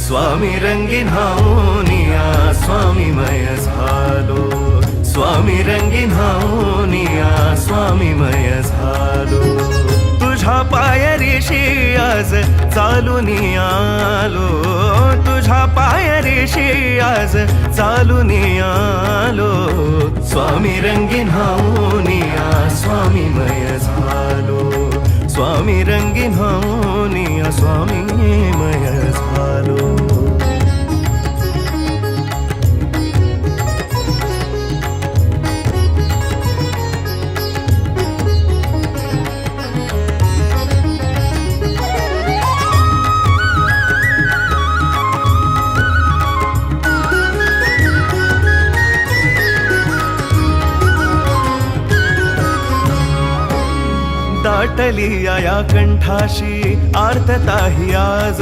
स्वामी रंगीन हावनिया स्वामीमय झालो, स्वामी रंगीन हावनिया स्वामीमय झालो। तुझ्या पायरीशी आज चालून आलो, तुझ्या पायरीशी आज चालून आलो। स्वामी रंगीन हावनिया स्वामीमय झालो, स्वामी रंगीन हावनिया स्वामीमय झालो। दाटली या कंठाशी आर्तता ही आज